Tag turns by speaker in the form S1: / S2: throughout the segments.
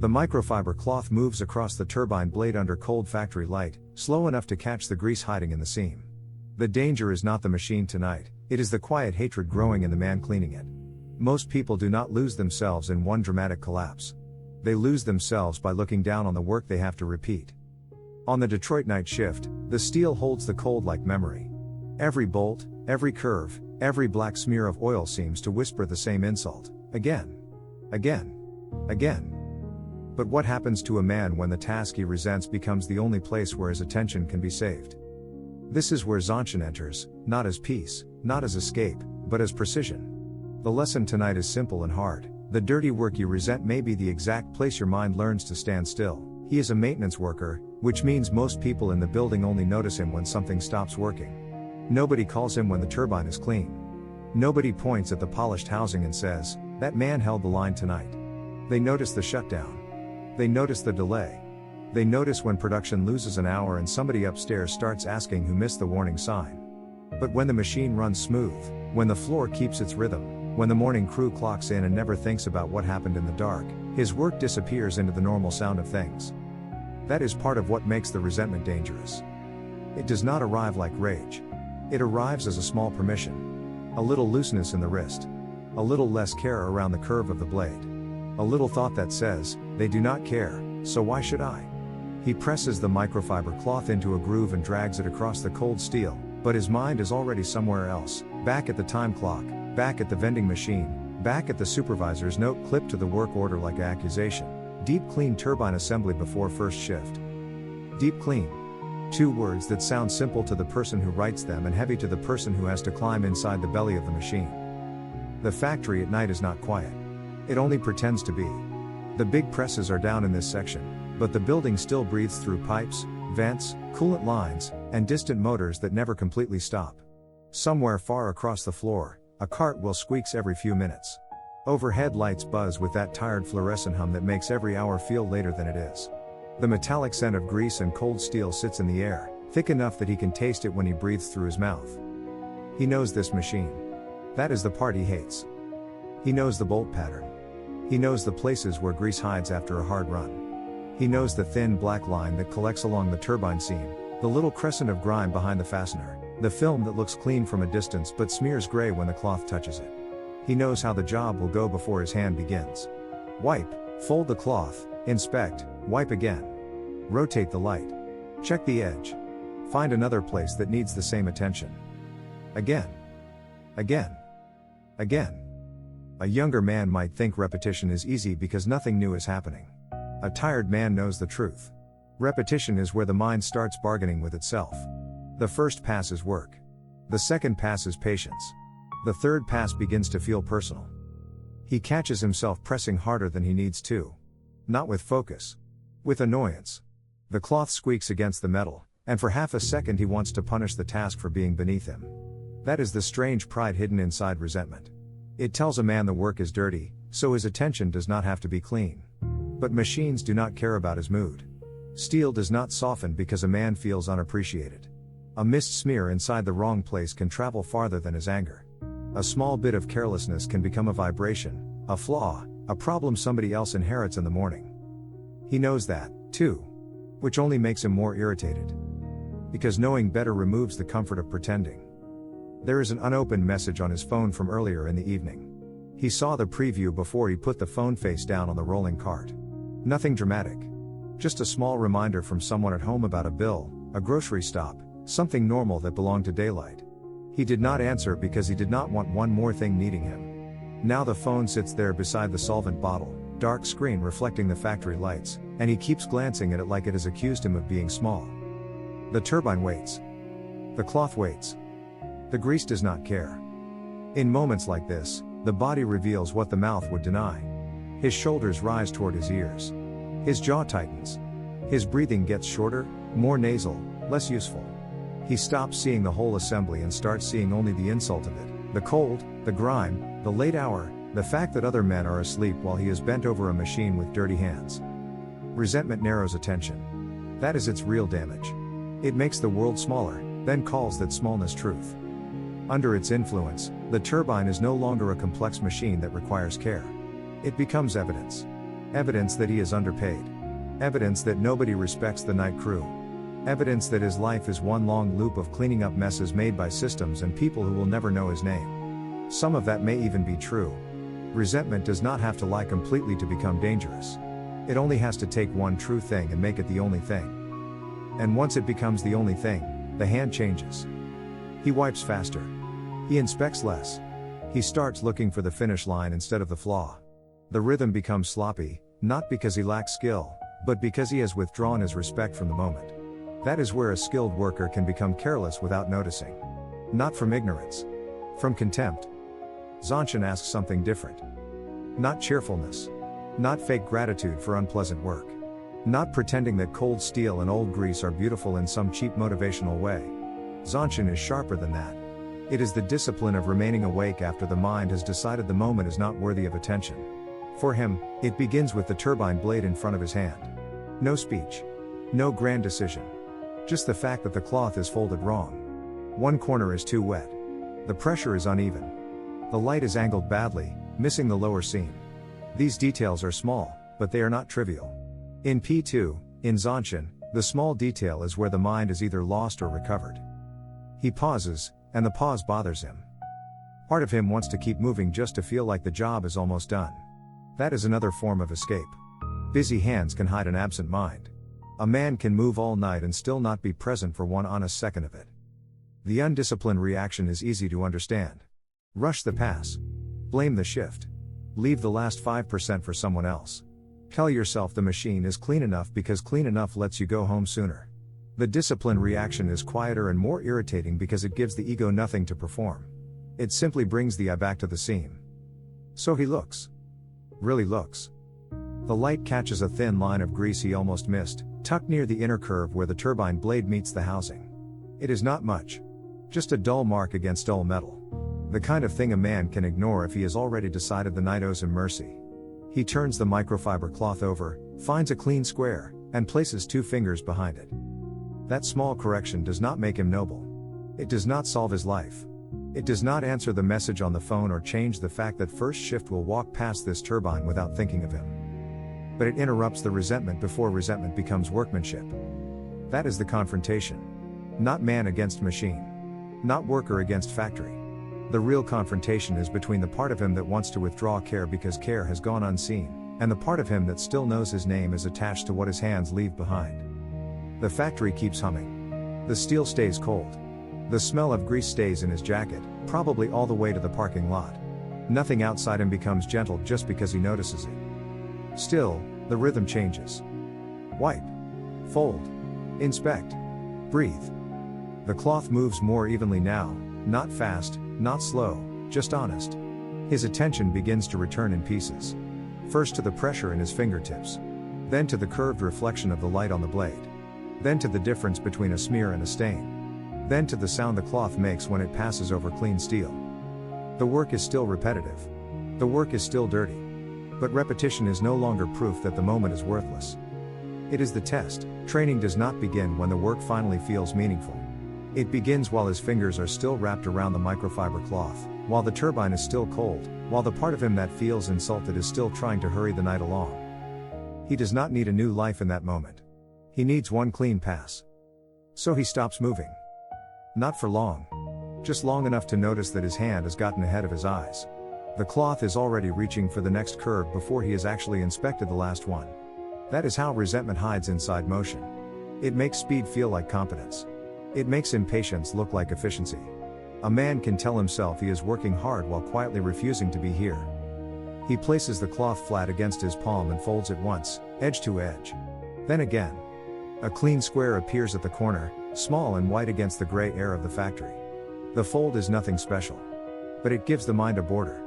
S1: The microfiber cloth moves across the turbine blade under cold factory light, slow enough to catch the grease hiding in the seam. The danger is not the machine tonight, it is the quiet hatred growing in the man cleaning it. Most people do not lose themselves in one dramatic collapse. They lose themselves by looking down on the work they have to repeat. On the Detroit night shift, the steel holds the cold like memory. Every bolt, every curve, every black smear of oil seems to whisper the same insult. Again. Again. Again. But what happens to a man when the task he resents becomes the only place where his attention can be saved? This is where Zontion enters, not as peace, not as escape, but as precision. The lesson tonight is simple and hard. The dirty work you resent may be the exact place your mind learns to stand still. He is a maintenance worker, which means most people in the building only notice him when something stops working. Nobody calls him when the turbine is clean. Nobody points at the polished housing and says, "That man held the line tonight." They notice the shutdown. They notice the delay. They notice when production loses an hour and somebody upstairs starts asking who missed the warning sign. But when the machine runs smooth, when the floor keeps its rhythm, when the morning crew clocks in and never thinks about what happened in the dark, his work disappears into the normal sound of things. That is part of what makes the resentment dangerous. It does not arrive like rage. It arrives as a small permission. A little looseness in the wrist. A little less care around the curve of the blade. A little thought that says, "They do not care, so why should I?" He presses the microfiber cloth into a groove and drags it across the cold steel, but his mind is already somewhere else, back at the time clock, back at the vending machine, back at the supervisor's note clipped to the work order like an accusation. Deep clean turbine assembly before first shift. Deep clean. Two words that sound simple to the person who writes them and heavy to the person who has to climb inside the belly of the machine. The factory at night is not quiet. It only pretends to be. The big presses are down in this section, but the building still breathes through pipes, vents, coolant lines, and distant motors that never completely stop. Somewhere far across the floor, a cartwheel squeaks every few minutes. Overhead lights buzz with that tired fluorescent hum that makes every hour feel later than it is. The metallic scent of grease and cold steel sits in the air, thick enough that he can taste it when he breathes through his mouth. He knows this machine. That is the part he hates. He knows the bolt pattern. He knows the places where grease hides after a hard run. He knows the thin black line that collects along the turbine seam, the little crescent of grime behind the fastener, the film that looks clean from a distance but smears gray when the cloth touches it. He knows how the job will go before his hand begins. Wipe, fold the cloth, inspect, wipe again. Rotate the light. Check the edge. Find another place that needs the same attention. Again. Again. Again. A younger man might think repetition is easy because nothing new is happening. A tired man knows the truth. Repetition is where the mind starts bargaining with itself. The first pass is work. The second pass is patience. The third pass begins to feel personal. He catches himself pressing harder than he needs to. Not with focus. With annoyance. The cloth squeaks against the metal, and for half a second he wants to punish the task for being beneath him. That is the strange pride hidden inside resentment. It tells a man the work is dirty, so his attention does not have to be clean. But machines do not care about his mood. Steel does not soften because a man feels unappreciated. A mist smear inside the wrong place can travel farther than his anger. A small bit of carelessness can become a vibration, a flaw, a problem somebody else inherits in the morning. He knows that, too. Which only makes him more irritated. Because knowing better removes the comfort of pretending. There is an unopened message on his phone from earlier in the evening. He saw the preview before he put the phone face down on the rolling cart. Nothing dramatic. Just a small reminder from someone at home about a bill, a grocery stop, something normal that belonged to daylight. He did not answer because he did not want one more thing needing him. Now the phone sits there beside the solvent bottle, dark screen reflecting the factory lights, and he keeps glancing at it like it has accused him of being small. The turbine waits. The cloth waits. The grease does not care. In moments like this, the body reveals what the mouth would deny. His shoulders rise toward his ears. His jaw tightens. His breathing gets shorter, more nasal, less useful. He stops seeing the whole assembly and starts seeing only the insult of it, the cold, the grime, the late hour, the fact that other men are asleep while he is bent over a machine with dirty hands. Resentment narrows attention. That is its real damage. It makes the world smaller, then calls that smallness truth. Under its influence, the turbine is no longer a complex machine that requires care. It becomes evidence. Evidence that he is underpaid. Evidence that nobody respects the night crew. Evidence that his life is one long loop of cleaning up messes made by systems and people who will never know his name. Some of that may even be true. Resentment does not have to lie completely to become dangerous. It only has to take one true thing and make it the only thing. And once it becomes the only thing, the hand changes. He wipes faster. He inspects less. He starts looking for the finish line instead of the flaw. The rhythm becomes sloppy, not because he lacks skill, but because he has withdrawn his respect from the moment. That is where a skilled worker can become careless without noticing. Not from ignorance. From contempt. Zonchin asks something different. Not cheerfulness. Not fake gratitude for unpleasant work. Not pretending that cold steel and old grease are beautiful in some cheap motivational way. Zonchin is sharper than that. It is the discipline of remaining awake after the mind has decided the moment is not worthy of attention. For him, it begins with the turbine blade in front of his hand. No speech. No grand decision. Just the fact that the cloth is folded wrong. One corner is too wet. The pressure is uneven. The light is angled badly, missing the lower seam. These details are small, but they are not trivial. In P2, in Zonchin, the small detail is where the mind is either lost or recovered. He pauses, and the pause bothers him. Part of him wants to keep moving just to feel like the job is almost done. That is another form of escape. Busy hands can hide an absent mind. A man can move all night and still not be present for one honest second of it. The undisciplined reaction is easy to understand. Rush the pass. Blame the shift. Leave the last 5% for someone else. Tell yourself the machine is clean enough because clean enough lets you go home sooner. The disciplined reaction is quieter and more irritating because it gives the ego nothing to perform. It simply brings the I back to the seam. So he looks. Really looks. The light catches a thin line of grease he almost missed, tucked near the inner curve where the turbine blade meets the housing. It is not much. Just a dull mark against dull metal. The kind of thing a man can ignore if he has already decided the night owes him mercy. He turns the microfiber cloth over, finds a clean square, and places 2 fingers behind it. That small correction does not make him noble. It does not solve his life. It does not answer the message on the phone or change the fact that first shift will walk past this turbine without thinking of him. But it interrupts the resentment before resentment becomes workmanship. That is the confrontation. Not man against machine. Not worker against factory. The real confrontation is between the part of him that wants to withdraw care because care has gone unseen, and the part of him that still knows his name is attached to what his hands leave behind. The factory keeps humming. The steel stays cold. The smell of grease stays in his jacket, probably all the way to the parking lot. Nothing outside him becomes gentle just because he notices it. Still, the rhythm changes. Wipe. Fold. Inspect. Breathe. The cloth moves more evenly now, not fast, not slow, just honest. His attention begins to return in pieces. First to the pressure in his fingertips. Then to the curved reflection of the light on the blade. Then to the difference between a smear and a stain. Then to the sound the cloth makes when it passes over clean steel. The work is still repetitive. The work is still dirty. But repetition is no longer proof that the moment is worthless. It is the test. Training does not begin when the work finally feels meaningful. It begins while his fingers are still wrapped around the microfiber cloth, while the turbine is still cold, while the part of him that feels insulted is still trying to hurry the night along. He does not need a new life in that moment. He needs one clean pass. So he stops moving. Not for long. Just long enough to notice that his hand has gotten ahead of his eyes. The cloth is already reaching for the next curve before he has actually inspected the last one. That is how resentment hides inside motion. It makes speed feel like competence. It makes impatience look like efficiency. A man can tell himself he is working hard while quietly refusing to be here. He places the cloth flat against his palm and folds it once, edge to edge. Then again. A clean square appears at the corner, small and white against the gray air of the factory. The fold is nothing special. But it gives the mind a border.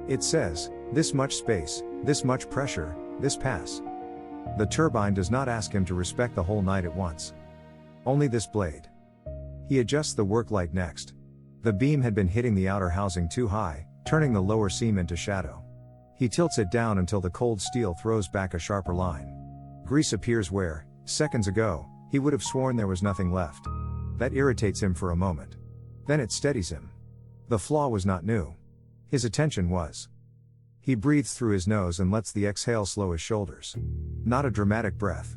S1: It says, this much space, this much pressure, this pass. The turbine does not ask him to respect the whole night at once. Only this blade. He adjusts the work light next. The beam had been hitting the outer housing too high, turning the lower seam into shadow. He tilts it down until the cold steel throws back a sharper line. Grease appears where, seconds ago, he would have sworn there was nothing left. That irritates him for a moment. Then it steadies him. The flaw was not new. His attention was. He breathes through his nose and lets the exhale slow his shoulders. Not a dramatic breath.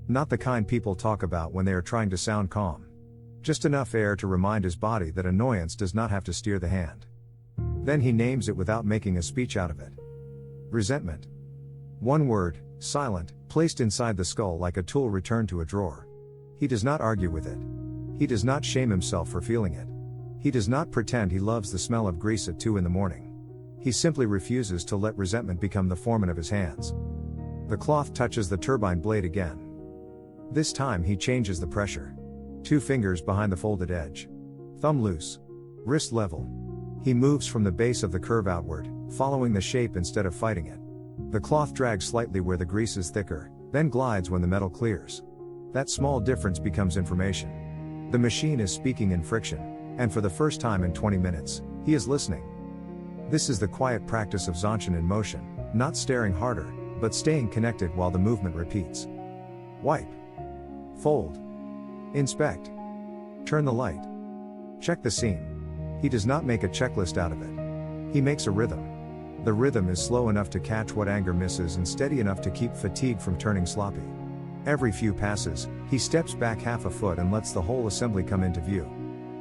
S1: Not the kind people talk about when they are trying to sound calm. Just enough air to remind his body that annoyance does not have to steer the hand. Then he names it without making a speech out of it. Resentment. One word, silent, placed inside the skull like a tool returned to a drawer. He does not argue with it. He does not shame himself for feeling it. He does not pretend he loves the smell of grease at 2 a.m. He simply refuses to let resentment become the foreman of his hands. The cloth touches the turbine blade again. This time he changes the pressure. 2 fingers behind the folded edge. Thumb loose. Wrist level. He moves from the base of the curve outward, following the shape instead of fighting it. The cloth drags slightly where the grease is thicker, then glides when the metal clears. That small difference becomes information. The machine is speaking in friction, and for the first time in 20 minutes, he is listening. This is the quiet practice of Zanshin in motion, not staring harder, but staying connected while the movement repeats. Wipe. Fold. Inspect. Turn the light. Check the seam. He does not make a checklist out of it. He makes a rhythm. The rhythm is slow enough to catch what anger misses and steady enough to keep fatigue from turning sloppy. Every few passes, he steps back half a foot and lets the whole assembly come into view.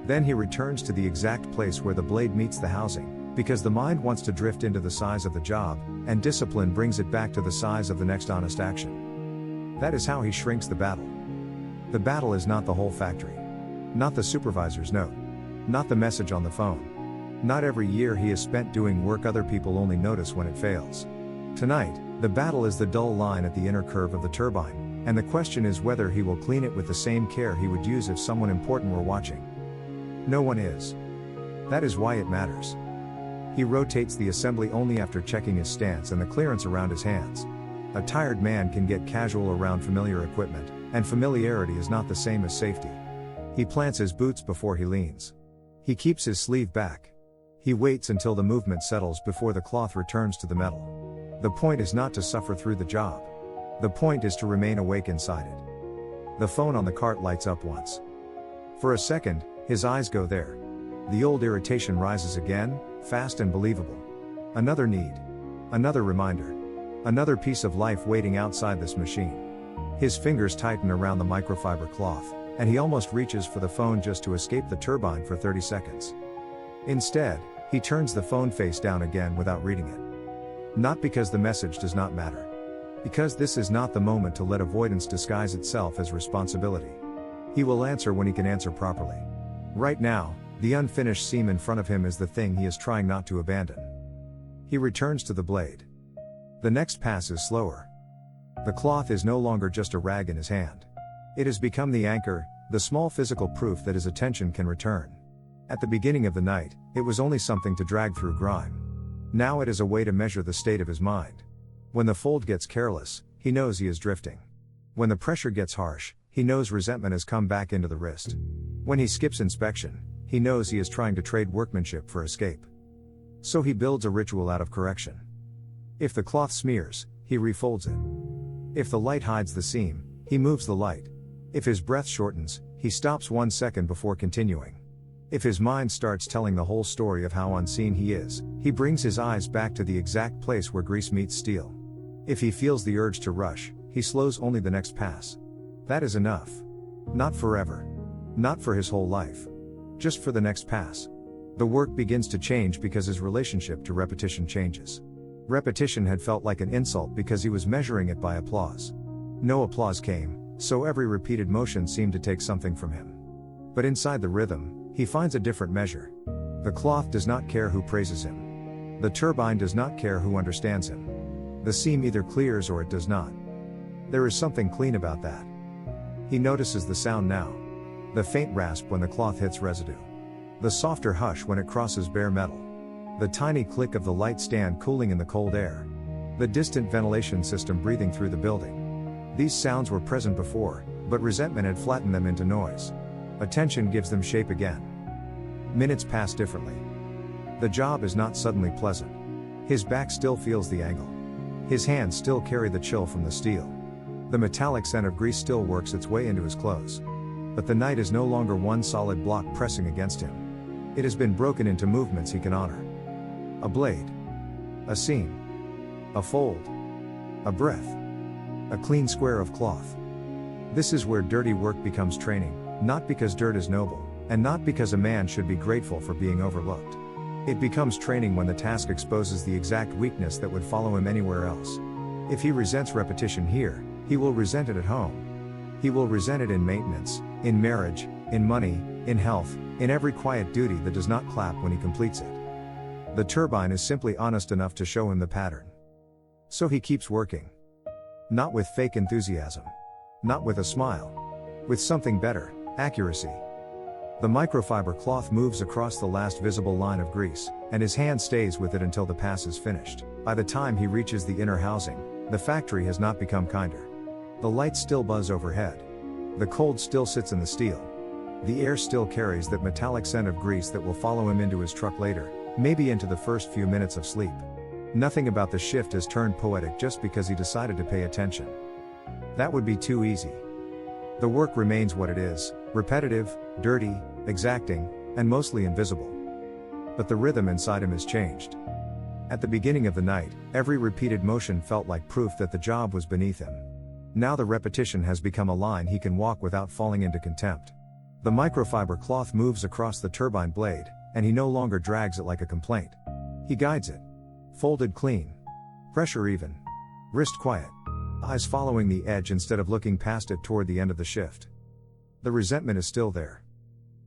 S1: Then he returns to the exact place where the blade meets the housing, because the mind wants to drift into the size of the job, and discipline brings it back to the size of the next honest action. That is how he shrinks the battle. The battle is not the whole factory. Not the supervisor's note. Not the message on the phone. Not every year he is spent doing work other people only notice when it fails. Tonight, the battle is the dull line at the inner curve of the turbine, and the question is whether he will clean it with the same care he would use if someone important were watching. No one is. That is why it matters. He rotates the assembly only after checking his stance and the clearance around his hands. A tired man can get casual around familiar equipment, and familiarity is not the same as safety. He plants his boots before he leans. He keeps his sleeve back. He waits until the movement settles before the cloth returns to the metal. The point is not to suffer through the job. The point is to remain awake inside it. The phone on the cart lights up once. For a second, his eyes go there. The old irritation rises again, fast and believable. Another need. Another reminder. Another piece of life waiting outside this machine. His fingers tighten around the microfiber cloth, and he almost reaches for the phone just to escape the turbine for 30 seconds. Instead, he turns the phone face down again without reading it. Not because the message does not matter. Because this is not the moment to let avoidance disguise itself as responsibility. He will answer when he can answer properly. Right now, the unfinished seam in front of him is the thing he is trying not to abandon. He returns to the blade. The next pass is slower. The cloth is no longer just a rag in his hand. It has become the anchor, the small physical proof that his attention can return. At the beginning of the night, it was only something to drag through grime. Now it is a way to measure the state of his mind. When the fold gets careless, he knows he is drifting. When the pressure gets harsh, he knows resentment has come back into the wrist. When he skips inspection, he knows he is trying to trade workmanship for escape. So he builds a ritual out of correction. If the cloth smears, he refolds it. If the light hides the seam, he moves the light. If his breath shortens, he stops 1 second before continuing. If his mind starts telling the whole story of how unseen he is, he brings his eyes back to the exact place where grease meets steel. If he feels the urge to rush, he slows only the next pass. That is enough. Not forever. Not for his whole life. Just for the next pass. The work begins to change because his relationship to repetition changes. Repetition had felt like an insult because he was measuring it by applause. No applause came, so every repeated motion seemed to take something from him. But inside the rhythm, he finds a different measure. The cloth does not care who praises him. The turbine does not care who understands him. The seam either clears or it does not. There is something clean about that. He notices the sound now. The faint rasp when the cloth hits residue. The softer hush when it crosses bare metal. The tiny click of the light stand cooling in the cold air. The distant ventilation system breathing through the building. These sounds were present before, but resentment had flattened them into noise. Attention gives them shape again. Minutes pass differently. The job is not suddenly pleasant. His back still feels the angle. His hands still carry the chill from the steel. The metallic scent of grease still works its way into his clothes. But the night is no longer one solid block pressing against him. It has been broken into movements he can honor. A blade. A seam. A fold. A breath. A clean square of cloth. This is where dirty work becomes training, not because dirt is noble, and not because a man should be grateful for being overlooked. It becomes training when the task exposes the exact weakness that would follow him anywhere else. If he resents repetition here, he will resent it at home. He will resent it in maintenance, in marriage, in money, in health, in every quiet duty that does not clap when he completes it. The turbine is simply honest enough to show him the pattern. So he keeps working. Not with fake enthusiasm. Not with a smile. With something better, accuracy. The microfiber cloth moves across the last visible line of grease, and his hand stays with it until the pass is finished. By the time he reaches the inner housing, the factory has not become kinder. The lights still buzz overhead. The cold still sits in the steel. The air still carries that metallic scent of grease that will follow him into his truck later, maybe into the first few minutes of sleep. Nothing about the shift has turned poetic just because he decided to pay attention. That would be too easy. The work remains what it is, repetitive, dirty, exacting, and mostly invisible. But the rhythm inside him has changed. At the beginning of the night, every repeated motion felt like proof that the job was beneath him. Now the repetition has become a line he can walk without falling into contempt. The microfiber cloth moves across the turbine blade, and he no longer drags it like a complaint. He guides it. Folded clean. Pressure even. Wrist quiet. Eyes following the edge instead of looking past it toward the end of the shift. The resentment is still there.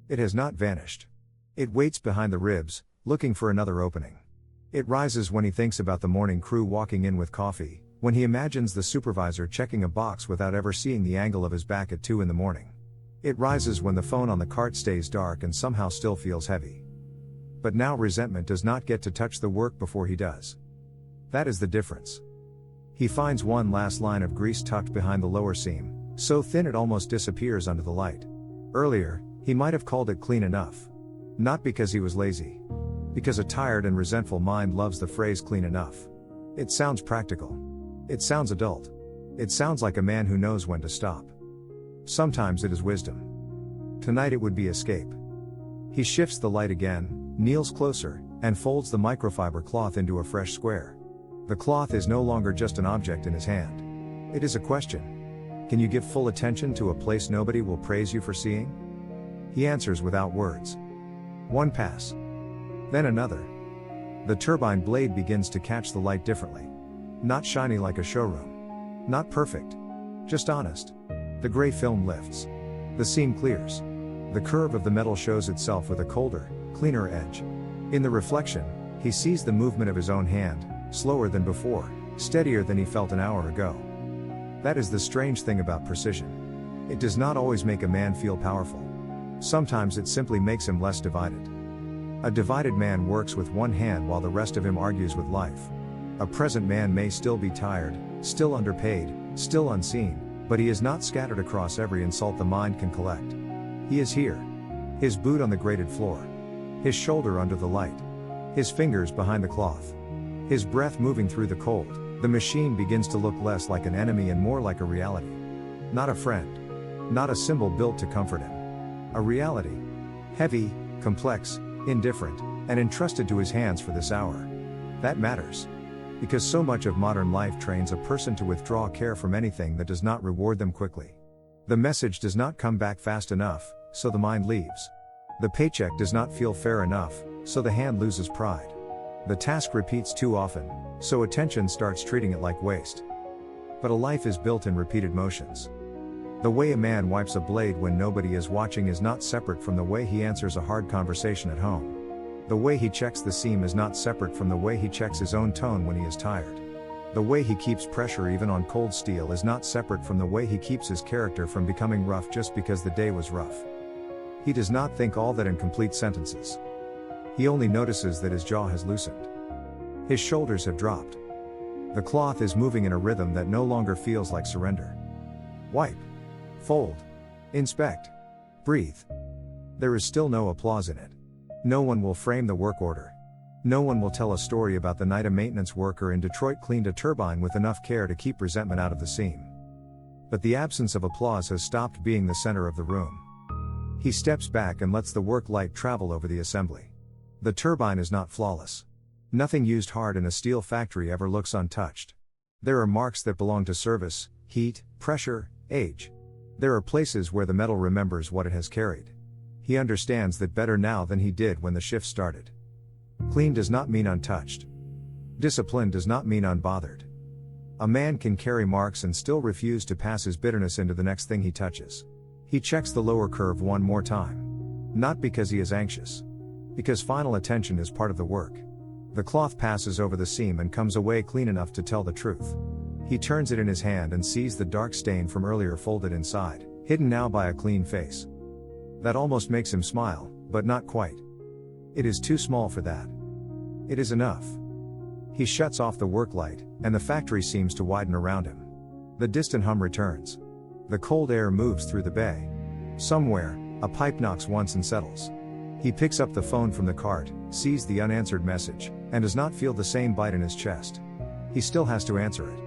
S1: It has not vanished. It waits behind the ribs, looking for another opening. It rises when he thinks about the morning crew walking in with coffee, when he imagines the supervisor checking a box without ever seeing the angle of his back at 2 a.m. It rises when the phone on the cart stays dark and somehow still feels heavy. But now resentment does not get to touch the work before he does. That is the difference. He finds one last line of grease tucked behind the lower seam, so thin it almost disappears under the light. Earlier, he might have called it clean enough. Not because he was lazy. Because a tired and resentful mind loves the phrase clean enough. It sounds practical. It sounds adult. It sounds like a man who knows when to stop. Sometimes it is wisdom. Tonight it would be escape. He shifts the light again, kneels closer, and folds the microfiber cloth into a fresh square. The cloth is no longer just an object in his hand. It is a question. Can you give full attention to a place nobody will praise you for seeing? He answers without words. One pass. Then another. The turbine blade begins to catch the light differently. Not shiny like a showroom. Not perfect. Just honest. The gray film lifts. The seam clears. The curve of the metal shows itself with a colder, cleaner edge. In the reflection, he sees the movement of his own hand, slower than before, steadier than he felt an hour ago. That is the strange thing about precision. It does not always make a man feel powerful. Sometimes it simply makes him less divided. A divided man works with one hand while the rest of him argues with life. A present man may still be tired, still underpaid, still unseen, but he is not scattered across every insult the mind can collect. He is here. His boot on the grated floor. His shoulder under the light. His fingers behind the cloth. His breath moving through the cold. The machine begins to look less like an enemy and more like a reality. Not a friend. Not a symbol built to comfort him. A reality. Heavy, complex, indifferent, and entrusted to his hands for this hour. That matters. Because so much of modern life trains a person to withdraw care from anything that does not reward them quickly. The message does not come back fast enough, so the mind leaves. The paycheck does not feel fair enough, so the hand loses pride. The task repeats too often, so attention starts treating it like waste. But a life is built in repeated motions. The way a man wipes a blade when nobody is watching is not separate from the way he answers a hard conversation at home. The way he checks the seam is not separate from the way he checks his own tone when he is tired. The way he keeps pressure even on cold steel is not separate from the way he keeps his character from becoming rough just because the day was rough. He does not think all that in complete sentences. He only notices that his jaw has loosened. His shoulders have dropped. The cloth is moving in a rhythm that no longer feels like surrender. Wipe. Fold. Inspect. Breathe. There is still no applause in it. No one will frame the work order. No one will tell a story about the night a maintenance worker in Detroit cleaned a turbine with enough care to keep resentment out of the seam. But the absence of applause has stopped being the center of the room. He steps back and lets the work light travel over the assembly. The turbine is not flawless. Nothing used hard in a steel factory ever looks untouched. There are marks that belong to service, heat, pressure, age. There are places where the metal remembers what it has carried. He understands that better now than he did when the shift started. Clean does not mean untouched. Discipline does not mean unbothered. A man can carry marks and still refuse to pass his bitterness into the next thing he touches. He checks the lower curve one more time. Not because he is anxious. Because final attention is part of the work. The cloth passes over the seam and comes away clean enough to tell the truth. He turns it in his hand and sees the dark stain from earlier folded inside, hidden now by a clean face. That almost makes him smile, but not quite. It is too small for that. It is enough. He shuts off the work light, and the factory seems to widen around him. The distant hum returns. The cold air moves through the bay. Somewhere, a pipe knocks once and settles. He picks up the phone from the cart, sees the unanswered message, and does not feel the same bite in his chest. He still has to answer it.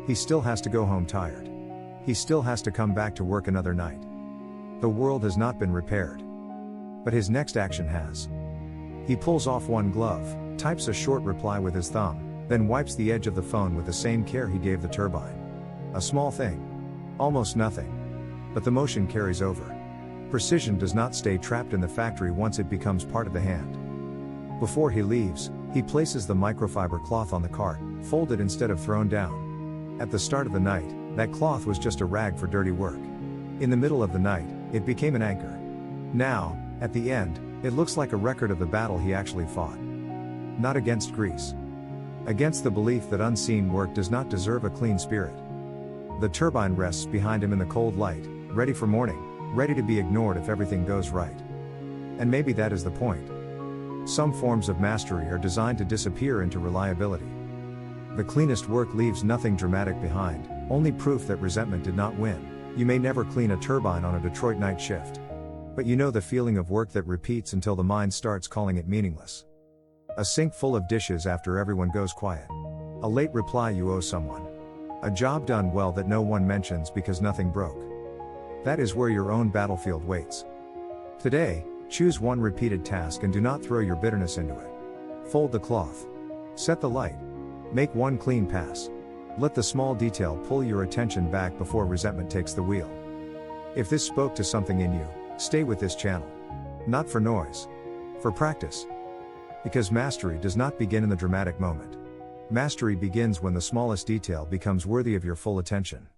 S1: He still has to go home tired. He still has to come back to work another night. The world has not been repaired. But his next action has. He pulls off one glove, types a short reply with his thumb, then wipes the edge of the phone with the same care he gave the turbine. A small thing. Almost nothing. But the motion carries over. Precision does not stay trapped in the factory once it becomes part of the hand. Before he leaves, he places the microfiber cloth on the cart, folded instead of thrown down. At the start of the night, that cloth was just a rag for dirty work. In the middle of the night, it became an anchor. Now, at the end, it looks like a record of the battle he actually fought. Not against grease. Against the belief that unseen work does not deserve a clean spirit. The turbine rests behind him in the cold light, ready for morning, ready to be ignored if everything goes right. And maybe that is the point. Some forms of mastery are designed to disappear into reliability. The cleanest work leaves nothing dramatic behind, only proof that resentment did not win. You may never clean a turbine on a Detroit night shift. But you know the feeling of work that repeats until the mind starts calling it meaningless. A sink full of dishes after everyone goes quiet. A late reply you owe someone. A job done well that no one mentions because nothing broke. That is where your own battlefield waits. Today, choose one repeated task and do not throw your bitterness into it. Fold the cloth. Set the light. Make one clean pass. Let the small detail pull your attention back before resentment takes the wheel. If this spoke to something in you, stay with this channel. Not for noise. For practice. Because mastery does not begin in the dramatic moment. Mastery begins when the smallest detail becomes worthy of your full attention.